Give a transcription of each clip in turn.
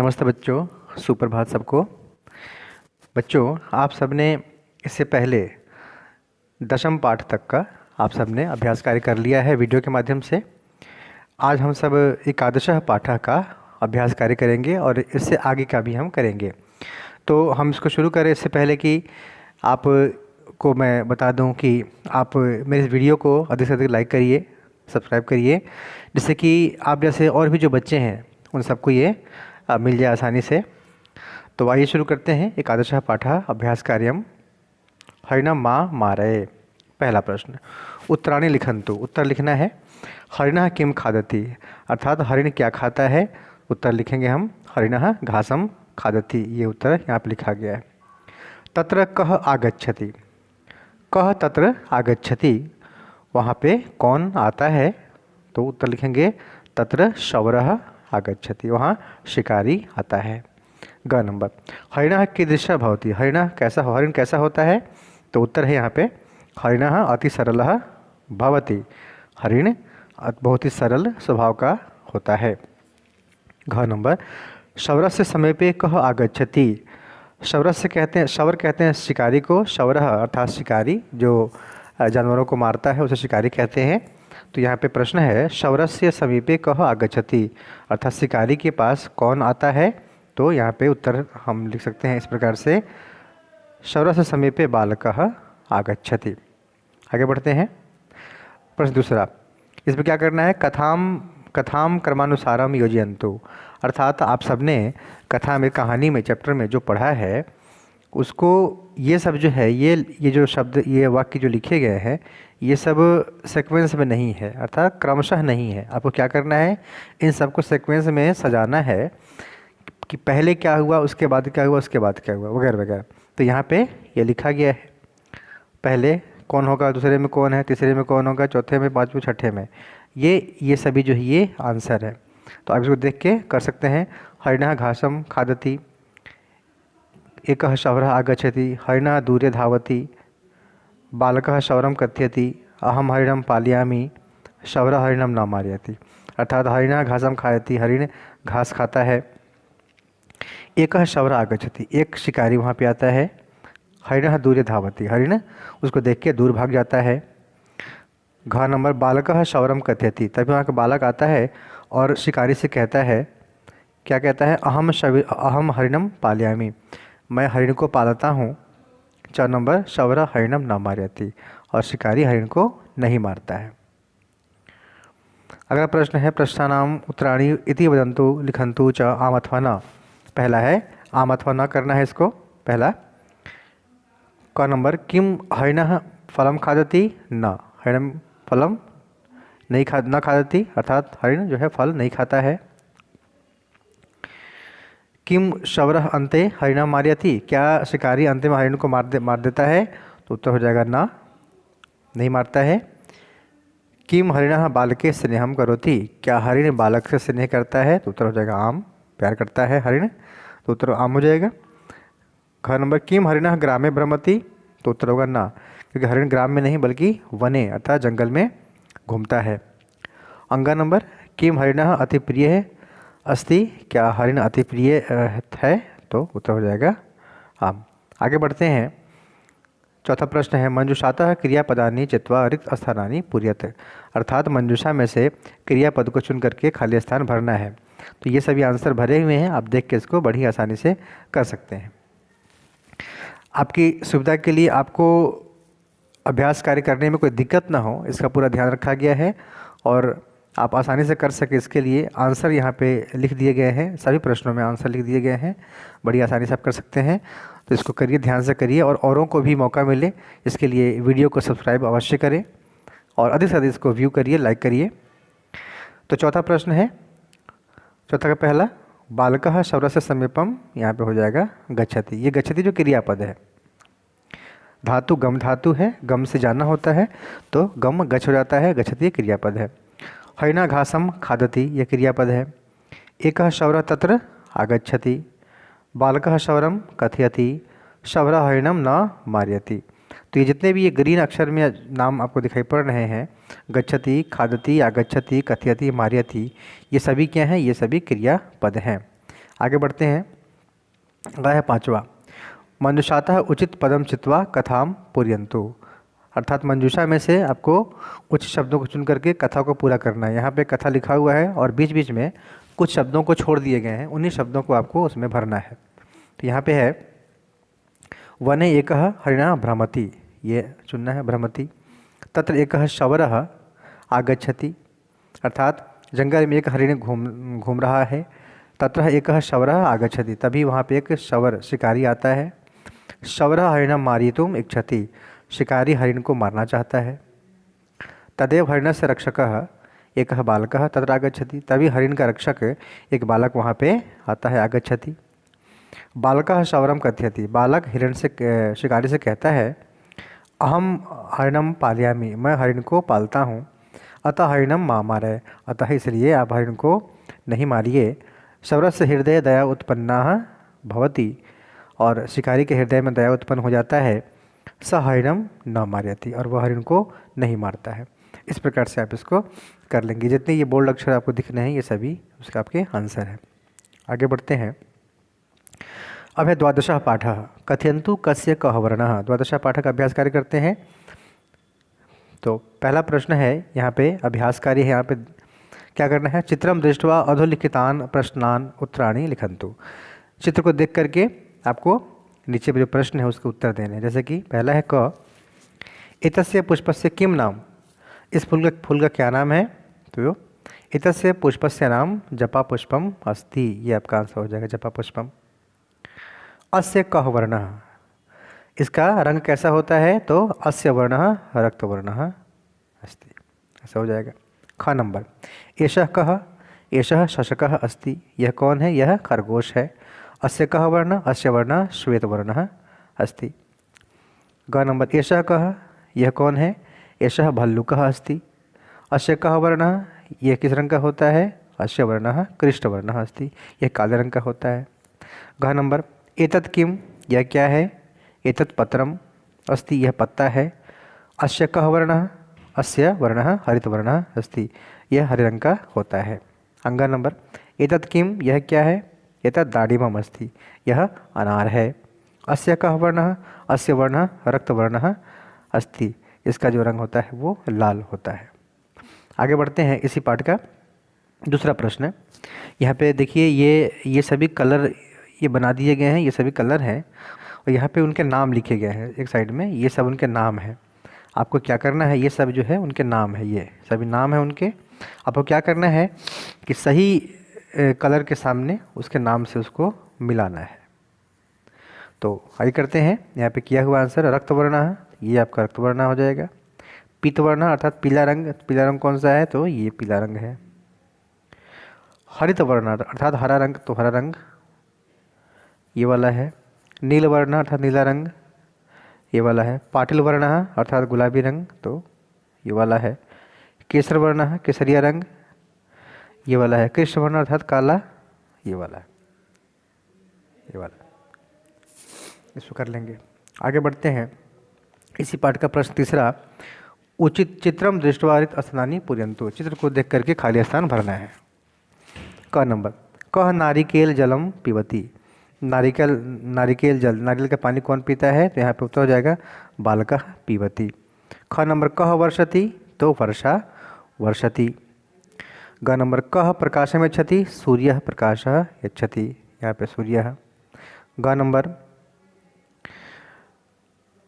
नमस्ते बच्चों, सुप्रभात सबको। बच्चों, आप सबने इससे पहले दशम पाठ तक का आप सबने अभ्यास कार्य कर लिया है वीडियो के माध्यम से। आज हम सब एकादशः पाठः का अभ्यास कार्य करेंगे और इससे आगे का भी हम करेंगे। तो हम इसको शुरू करें इससे पहले कि आप को मैं बता दूं कि आप मेरे इस वीडियो को अधिक से अधिक लाइक करिए, सब्सक्राइब करिए, जिससे कि आप जैसे और भी जो बच्चे हैं उन सबको ये मिल जाए आसानी से। तो आइए शुरू करते हैं। एकादशः पाठः अभ्यास कार्यम हरिणम माँ मारये। पहला प्रश्न, उत्तराणि लिखन्तु। उत्तर लिखना है। हरिणः किम खादति, अर्थात हरिण क्या खाता है। उत्तर लिखेंगे हम हरिणः घासम खादति। ये उत्तर यहाँ पर लिखा गया है। तत्र कः आगच्छति, कः तत्र आगच्छति, वहाँ पे कौन आता है। तो उत्तर लिखेंगे तत्र शौरः आगच्छति, वहाँ शिकारी आता है। ग नंबर, हरिणः कीदृशः भवति, हरिण कैसा होता है। तो उत्तर है यहाँ पे हरिणः अति सरलः भवति, हरिण बहुत ही सरल स्वभाव का होता है। घ नंबर, शौरस्य समीपे कः आगच्छति। शौरस्य शौर कहते हैं शिकारी को। शौरः अर्थात शिकारी जो जानवरों को मारता है उसे शिकारी कहते हैं। तो यहाँ पे प्रश्न है शौरस्य समीपे कः आगच्छति, अर्थात शिकारी के पास कौन आता है। तो यहाँ पे उत्तर हम लिख सकते हैं इस प्रकार से शौरस्य समीपे बालकः आगच्छति। आगे बढ़ते हैं। प्रश्न दूसरा, इसमें क्या करना है, कथाम क्रमानुसारम योजयन्तु, अर्थात आप सबने कथा में, कहानी में, चैप्टर में जो पढ़ा है उसको ये सब जो है ये जो शब्द, ये वाक्य जो लिखे गए हैं ये सब सीक्वेंस में नहीं है, अर्थात क्रमशः नहीं है। आपको क्या करना है, इन सबको सीक्वेंस में सजाना है कि पहले क्या हुआ, उसके बाद क्या हुआ, उसके बाद क्या हुआ, वगैरह वगैरह। तो यहाँ पे ये लिखा गया है, पहले कौन होगा, दूसरे में कौन है, तीसरे में कौन होगा, चौथे में, पाँचवें, छठे में। ये सभी जो है ये आंसर है। तो आप इसको देख के कर सकते हैं। हरिणः घासम खादति, एकः शौरः आगच्छति, हरिणः दूरे धावति, बालकः शौरम कथयति, अहम हरिणम पालयामि, शौरः हरिणम न मारयति। अर्थात हरिणः घासम खायति, हरिण घास खाता है। एकः शौरः आगच्छति, एक शिकारी वहाँ पे आता है। हरिणः दूरे धावति, हरिण उसको देख के दूर भाग जाता है। घ नंबर, बालकः शौरम कथयति, तभी वहाँ का बालक आता है और शिकारी से कहता है, क्या कहता है, अहम हरिणम पालयामि, मैं हरिण को पालता हूँ। 4 नंबर, शौरः हरिणम न मारयति, और शिकारी हरिण को नहीं मारता है। अगला प्रश्न है, प्रश्नानाम उत्तराणि इति वदन्तु लिखन्तु च आम अथवा न। पहला है आम अथवा न करना है इसको। पहला क नंबर, किम हरिणः फलम खादति, न, हरिण फलम न खादति, अर्थात हरिण जो है फल नहीं खाता है। किम शौरः अन्ते हरिणा मारयति, क्या शिकारी अंत में हरिण को मार देता है। तो उत्तर हो जाएगा ना, नहीं मारता है। किम हरिणः बालके स्नेहम करोति, क्या हरिण बालक से स्नेह करता है। तो उत्तर हो जाएगा आम, प्यार करता है हरिण। तो उत्तर आम हो जाएगा। घ नंबर, किम हरिणः ग्रामे भ्रमति, तो उत्तर होगा ना, क्योंकि हरिण ग्राम में नहीं बल्कि वने अर्थात जंगल में घूमता है। अंगा नंबर, किम हरिणः अति प्रिय है अस्ति, क्या हरिण अति प्रिय है। तो उत्तर हो जाएगा आम। आगे बढ़ते हैं। चौथा प्रश्न है, मंजूषातः क्रियापदानि चित्वा रिक्त स्थानानि पूर्यत, अर्थात मंजूषा में से क्रियापद को चुन करके खाली स्थान भरना है। तो ये सभी आंसर भरे हुए हैं, आप देख के इसको बड़ी आसानी से कर सकते हैं। आपकी सुविधा के लिए आपको अभ्यास कार्य करने में कोई दिक्कत ना हो इसका पूरा ध्यान रखा गया है और आप आसानी से कर सके इसके लिए आंसर यहाँ पे लिख दिए गए हैं। सभी प्रश्नों में आंसर लिख दिए गए हैं, बड़ी आसानी से आप कर सकते हैं। तो इसको करिए, ध्यान से करिए और औरों को भी मौका मिले इसके लिए वीडियो को सब्सक्राइब अवश्य करें और अधिक से अधिक इसको व्यू करिए, लाइक करिए। तो चौथा प्रश्न है, चौथा का पहला, बालकः शौरस्य समीपम, यहाँ पे हो जाएगा गच्छति। ये गच्छति जो क्रियापद है, धातु गम धातु है, गम से जाना होता है तो गम गच्छ हो जाता है, गच्छति क्रियापद है। हरिणः घासम खादति, ये क्रियापद है। एकः शौरः तत्र आगच्छति, बालकः शौरम कथयति, शौरः हरिणम न मारयति। तो ये जितने भी ये ग्रीन अक्षर में नाम आपको दिखाई पड़ रहे हैं, गच्छति, खादति, आगच्छति, कथयति, मारयति, ये सभी क्या हैं, ये सभी क्रियापद हैं। आगे बढ़ते हैं। अगला है 5वां, मंजुषातः उचित पदम चित्वा कथाम पूरयन्तु। अर्थात मंजूषा में से आपको उचित शब्दों को चुन करके कथा को पूरा करना है। यहाँ पे कथा लिखा हुआ है और बीच बीच में कुछ शब्दों को छोड़ दिए गए हैं, उन्हीं शब्दों को आपको उसमें भरना है। तो यहाँ पे है वने एकः हरिणः भ्रमति, ये चुनना है भ्रमति। तत्र एकः शवरः आगच्छति, अर्थात जंगल में एक हरिण घूम रहा है। तत्र एकः शवरः आगच्छति, तभी वहाँ पे एक शवर शिकारी आता है। शवरः हरिणं मारयितुम् इच्छति, शिकारी हरिण को मारना चाहता है। तदेव हरिणस्य रक्षकः एकः बालकः तत्र आगच्छति, तभी हरिण का रक्षक एक बालक वहाँ पे आता है, आगच्छति। बालकः शवरं कथयति, बालक हिरण से शिकारी से कहता है अहम हरिणं पालयामि, मैं हरिण को पालता हूँ। अतः हरिणं मा मारय, अतः इसलिए आप हरिण को नहीं मारिए। शवरस्य हृदय दया उत्पन्ना भवति, और शिकारी के हृदय में दया उत्पन्न हो जाता है। स हरिणं न मारयति, और वह हरिण को नहीं मारता है। इस प्रकार से आप इसको कर लेंगे। जितने ये बोल्ड अक्षर आपको दिख रहे हैं ये सभी उसका आपके आंसर है। आगे बढ़ते हैं। अब है द्वादशः पाठः, कथयन्तु कस्य कः वर्णः। द्वादशः पाठ का अभ्यास कार्य करते हैं। तो पहला प्रश्न है यहाँ पे अभ्यास कार्य है। यहाँ पे क्या करना है, चित्रम दृष्ट्वा अधोलिखितान प्रश्नान उत्तराणि लिखन्तु। चित्र को देख करके आपको नीचे जो प्रश्न है उसके उत्तर देने हैं। जैसे कि पहला है क, एतस्य पुष्पस्य किम नाम, इस फूल का क्या नाम है। तो एतस्य पुष्पस्य नाम जपा पुष्पम अस्ति, ये आपका आंसर हो जाएगा, जपा पुष्पम। अस्य कः वर्णः, इसका रंग कैसा होता है, तो अस्य वर्णः रक्तवर्णः अस्ति, ऐसा हो जाएगा। ख नंबर, एषः कः, एषः शशकः अस्ति, यह कौन है, यह खरगोश है। अस्य कः वर्णः, अस्य वर्णः श्वेतवर्णः अस्ति। ग नंबर, एषः कः, यह कौन है, एषः भल्लुकः अस्ति। अस्य कः वर्णः, यह किस रंग का होता है, अस्य वर्णः कृष्णवर्णः अस्ति, यह काले रंग का होता है। घ नंबर, एतत् किम, यह क्या है, एतत् पत्रम अस्ति, यह पत्ता है। अस्य कः वर्णः, अस्य वर्णः हरितवर्णः अस्ति, यह हरे रंग का होता है। अंग नंबर, एतत् किम, यह क्या है, एतत् दाडिमम् अस्ति, यह अनार है। अस्य कः वर्णः, अस्य वर्णः रक्तवर्णः अस्ति, इसका जो रंग होता है वो लाल होता है। आगे बढ़ते हैं। इसी पाठ का दूसरा प्रश्न, यहाँ पे देखिए ये सभी कलर ये बना दिए गए हैं, ये सभी कलर हैं और यहाँ पे उनके नाम लिखे गए हैं एक साइड में, ये सब उनके नाम हैं। आपको क्या करना है, ये सब जो है उनके नाम है, ये सभी नाम है उनके। आपको क्या करना है कि सही कलर के सामने उसके नाम से उसको मिलाना है। तो आगे करते हैं। यहाँ पे किया हुआ आंसर रक्तवर्ण, ये आपका रक्तवर्ण हो जाएगा। पीतवर्ण अर्थात पीला रंग, पीला रंग कौन सा है, तो ये पीला रंग है। हरित वर्ण अर्थात हरा रंग, तो हरा रंग ये वाला है। नील वर्ण अर्थात नीला रंग, ये वाला है। पाटिल वर्ण अर्थात गुलाबी रंग, तो ये वाला है। केसर वर्ण केसरिया रंग, ये वाला है। कृष्ण वर्ण अर्थात काला, ये वाला है, ये वाला। इसको कर लेंगे। आगे बढ़ते हैं। इसी पाठ का प्रश्न तीसरा, उचित चित्रम दृष्ट्वा स्थानानि पूरयन्तु। चित्र को देख करके खाली स्थान भरना है। क नंबर, कह नारिकेल जलम पीबती। नारिकेल जल, नारियल का पानी कौन पीता है, तो यहाँ पे उत्तर हो जाएगा बालकः पीबती। ख नंबर, कह वर्षति, तो वर्षा वर्षति। ग नंबर, कह प्रकाशम यच्छति, सूर्यः प्रकाशः यच्छति, यहाँ पे सूर्यः। ग नंबर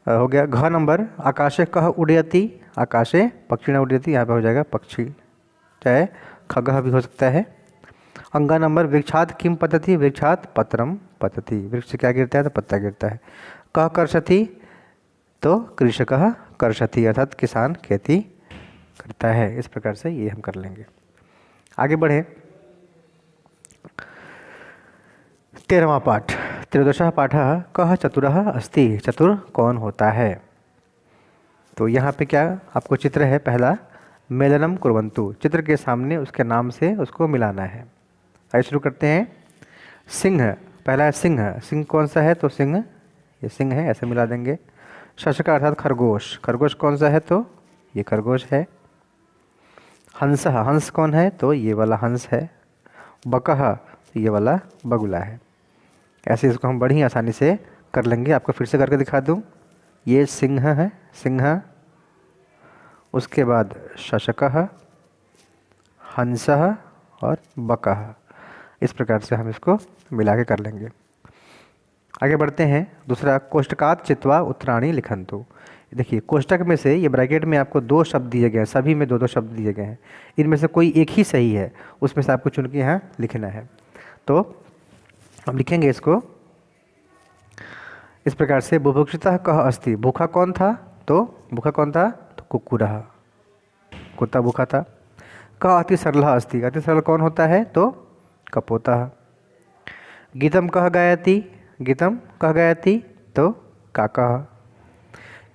हो गया। घ नंबर, आकाशे कह उड़यति, आकाशे पक्षी न उड़यति, यहाँ पे हो जाएगा पक्षी, चाहे खगः भी हो सकता है। अंगा नंबर, वृक्षात किम पतति, वृक्षात पत्रम पतति, वृक्ष से क्या गिरता है, तो पत्ता गिरता है। कह कर्षति, तो कृषकः कर्षति, अर्थात किसान खेती करता है। इस प्रकार से ये हम कर लेंगे। आगे बढ़े। 13वां पाठ, त्रयोदशः पाठः, कह चतुरः अस्ति। चतुर कौन होता है, तो यहाँ पे क्या आपको चित्र है। पहला, मेलनम कुर्वन्तु, चित्र के सामने उसके नाम से उसको मिलाना है। आइए शुरू करते हैं। सिंह, पहला है सिंह, सिंह कौन सा है, तो सिंह, ये सिंह है, ऐसे मिला देंगे। शशका अर्थात खरगोश, खरगोश कौन सा है, तो ये खरगोश है। हंस, हंस कौन है, तो ये वाला हंस है। बकह, तो ये वाला बगुला है। ऐसे इसको हम बड़ी ही आसानी से कर लेंगे। आपको फिर से करके दिखा दूँ। ये सिंह है, सिंह, उसके बाद शशकः, हंसः और बकः। इस प्रकार से हम इसको मिला के कर लेंगे। आगे बढ़ते हैं। दूसरा, कोष्टकात् चित्वा उत्तराणि लिखन्तु। देखिए कोष्टक में से ये ब्रैकेट में आपको 2 शब्द दिए गए हैं, सभी में 2-2 शब्द दिए गए हैं। इनमें से कोई एक ही सही है, उसमें से आपको चुन के यहाँ लिखना है। तो हम लिखेंगे इसको इस प्रकार से। बुभुक्षितः कः अस्ति, भूखा कौन था? तो भूखा कौन था? तो कुक्कुरः, कुत्ता भूखा था। कः अति सरलः अस्ति, अति सरल कौन होता है? तो कपोतः। गीतं कः गायति, गीतं कः गायति? तो काकः।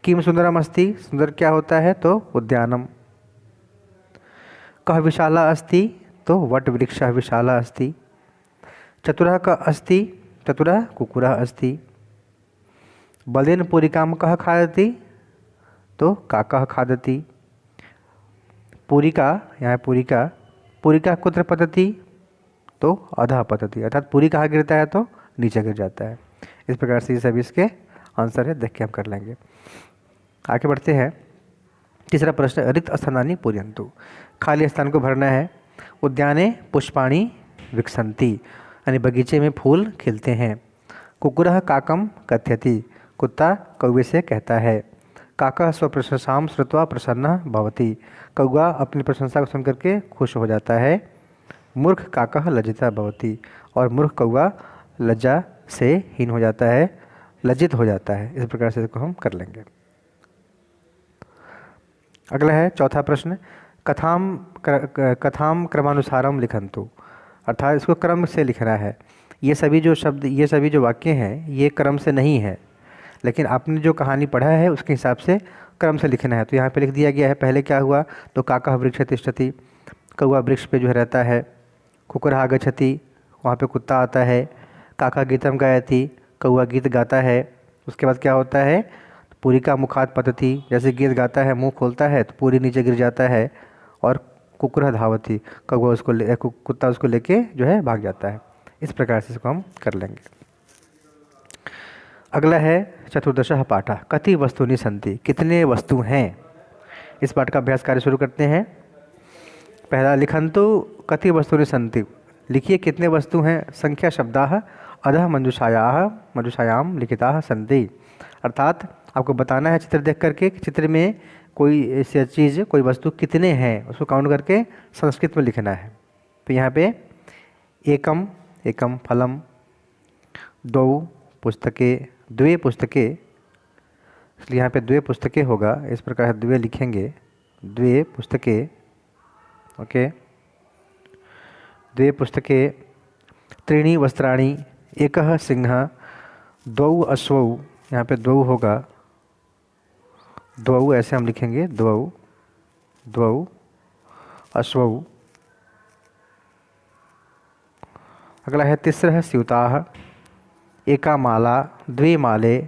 किम सुंदरम अस्ति, सुंदर क्या होता है? तो उद्यानम। कः विशाला अस्ति, तो वट वृक्षः विशाला अस्ति। चतुरः कः अस्ति, चतुरः कुक्कुरः अस्ति। बलेन पूरिकां कः खादति, तो काकः खादति। पूरिका, यहाँ पूरिका, पूरिका कुत्र पतति, तो अधः पतति, अर्थात पूरी कहाँ गिरता है? तो नीचे गिर जाता है। इस प्रकार से ये सभी इसके आंसर है, देख के हम कर लेंगे। आगे बढ़ते हैं। तीसरा प्रश्न, रिक्त स्थानानि पूरयन्तु, खाली स्थान को भरना है। उद्याने पुष्पाणि विकसन्ति, यानी बगीचे में फूल खिलते हैं। कुक्कुरः काकं कथयति, कुत्ता कौवे से कहता है। काकः स्वप्रशंसां श्रुत्वा प्रसन्नः भवति, कौवा अपनी प्रशंसा को सुनकर के खुश हो जाता है। मूर्ख काकः लज्जितः भवति, और मूर्ख कौवा लज्जा से हीन हो जाता है, लज्जित हो जाता है। इस प्रकार से इसको हम कर लेंगे। अगला है चौथा प्रश्न, कथाम क्रमानुसारम लिखन्तु, अर्थात इसको क्रम से लिखना है। ये सभी जो शब्द, ये सभी जो वाक्य हैं, ये क्रम से नहीं है, लेकिन आपने जो कहानी पढ़ा है उसके हिसाब से क्रम से लिखना है। तो यहाँ पे लिख दिया गया है। पहले क्या हुआ? तो काकः वृक्षे तिष्ठति, कौवा वृक्ष पे जो है रहता है। कुक्कुरः आगच्छति, वहाँ पे कुत्ता आता है। काकः गीतं गायति, कौवा गीत गाता है। उसके बाद क्या होता है? पूरिका मुखात् पतति, जैसे गीत गाता है मुंह खोलता है तो पूरी नीचे गिर जाता है। और कुक्कुरः धावति, कौवा उसको कुत्ता उसको लेके जो है भाग जाता है। इस प्रकार से इसको हम कर लेंगे। अगला है चतुर्दशः पाठः, कति वस्तूनि सन्ति, कितने वस्तु हैं। इस पाठ का अभ्यास कार्य शुरू करते हैं। पहला, लिखन्तु कति वस्तूनि सन्ति, लिखिए कितने वस्तु हैं। संख्या शब्दाः अधः मंजूषायां लिखिताः सन्ति, अर्थात आपको बताना है चित्र देख करके कि चित्र में कोई ऐसी चीज़, कोई वस्तु कितने हैं, उसको काउंट करके संस्कृत में लिखना है। तो यहाँ पे एकम, एकम फलम, द्वौ पुस्तके, द्वे पुस्तके, इसलिए यहाँ पे द्वे पुस्तके होगा। इस प्रकार से द्वे लिखेंगे, द्वे पुस्तके, ओके। द्वे पुस्तके, त्रीणि वस्त्राणि, एकः सिंहः, द्वौ अश्वौ, यहाँ पे द्वौ होगा, द्वौ ऐसे हम लिखेंगे, द्वौ, द्वौ अश्वौ। अगला है तिस्रः स्यूताः, एका माला, द्वे माले,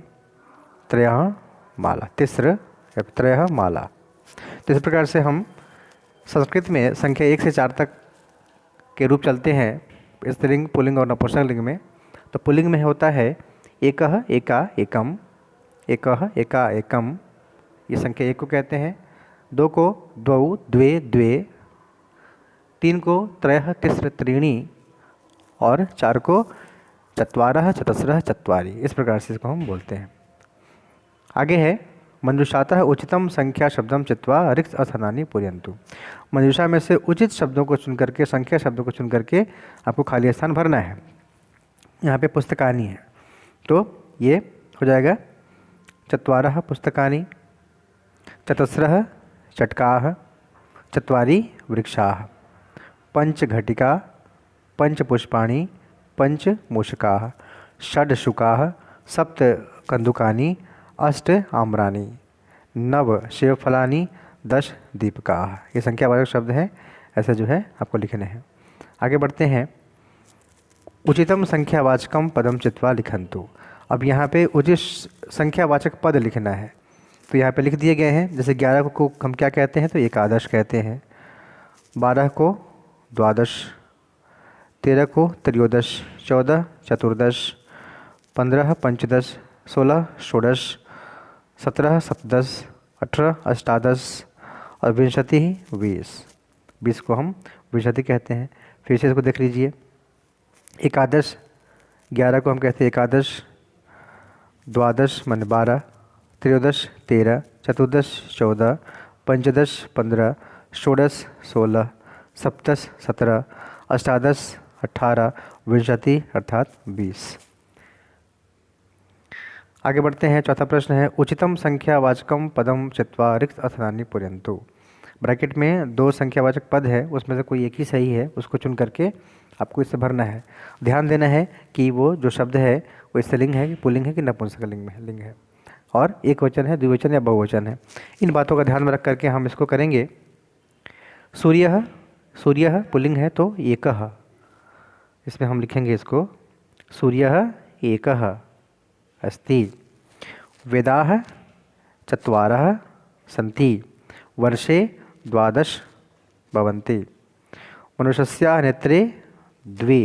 त्रयः माला, तिस्र त्रयः माला। तो इस प्रकार से हम संस्कृत में संख्या 1 से 4 तक के रूप चलते हैं स्त्रीलिंग, पुल्लिंग और नपुंसकलिंग में। तो पुल्लिंग में होता है एकः, एका, एकम, एकः, एका, एकम, ये संख्या 1 को कहते हैं। 2 को द्वौ, द्वे, द्वे। 3 को त्रयः, तिस्र, त्रीणि। और 4 को चत्वारः, चतस्रः, चत्वारि। इस प्रकार से इसको हम बोलते हैं। आगे है मंजूषातः उचितम संख्या शब्दम चित्वा रिक्त स्थानानि पूरयन्तु, मंजूषा में से उचित शब्दों को चुन करके, संख्या शब्दों को चुन करके आपको खाली स्थान भरना है। यहाँ पे पुस्तकानि है तो ये हो जाएगा चत्वारः पुस्तकानि, चतस्रः चटकाः, चत्वारि वृक्षाः, पंच घटिका, पंच पुष्पाणि, पंच मूषकाः, षड् शुकाः, सप्त कंदुकानि, अष्ट आम्राणि, नव सेवफलानि, 10 दीपकाः। ये संख्यावाचक शब्द हैं, ऐसे जो है आपको लिखने हैं। आगे बढ़ते हैं। उचितम संख्यावाचकम पदम चित्वा लिखन्तु, अब यहाँ पे उचित संख्यावाचक पद लिखना है। तो यहाँ पे लिख दिए गए हैं। जैसे 11 को हम क्या कहते हैं? तो एकादश कहते हैं। 12 को द्वादश, 13 को त्रयोदश, 14 चतुर्दश, 15 पंचदश, 16 षोडश, 17 सप्तदश, 18 अष्टादश और विंशति 20। 20 को हम विंशति कहते हैं। फिर से इसको देख लीजिए। एकादश 11 को हम कहते हैं एकादश, द्वादश मान 12, त्रयोदश 13, चतुर्दश 14, पंचदश 15, षोडश 16, सप्तदश 17, अष्टादश 18, विंशति अर्थात 20। आगे बढ़ते हैं। चौथा प्रश्न है उचितम संख्यावाचकम पदम चित्वा रिक्त अर्थानि पूरयन्तु। ब्रैकेट में 2 संख्यावाचक पद है, उसमें से कोई एक ही सही है, उसको चुन करके आपको इसे भरना है। ध्यान देना है कि वो जो शब्द है वो स्त्रीलिंग है, पुल्लिंग है कि नपुंसकलिंग में लिंग है, और एक वचन है, द्विवचन या बहुवचन है। इन बातों का ध्यान में रख करके हम इसको करेंगे। सूर्यः, सूर्यः पुल्लिंग है तो एकः, इसमें हम लिखेंगे इसको सूर्यः एकः अस्ति। वेदाः चत्वारः सन्ति, वर्षे 12 भवन्ति। मनुष्यस्य नेत्रे 2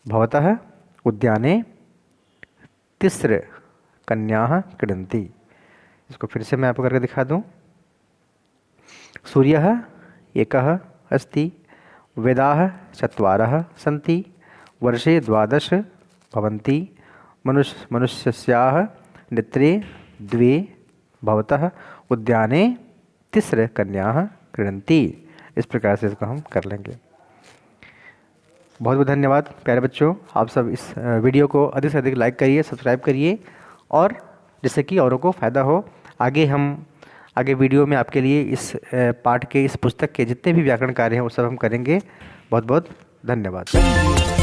भवतः उद्याने 3 कन्याः क्रीडन्ति। इसको फिर से मैं आपको करके दिखा दूं। सूर्यः एकः अस्ति, वेदाः 4 सन्ति, वर्षे 12 भवन्ति। मनुष्यस्याः नेत्रे 2 भवतः उद्याने 3 कन्याः क्रीडन्ति। इस प्रकार से इसको हम कर लेंगे। बहुत बहुत धन्यवाद प्यारे बच्चों। आप सब इस वीडियो को अधिक से अधिक लाइक करिए, सब्सक्राइब करिए, और जिससे कि औरों को फ़ायदा हो। आगे वीडियो में आपके लिए इस पाठ के, इस पुस्तक के जितने भी व्याकरण कार्य हैं वो सब हम करेंगे। बहुत बहुत धन्यवाद।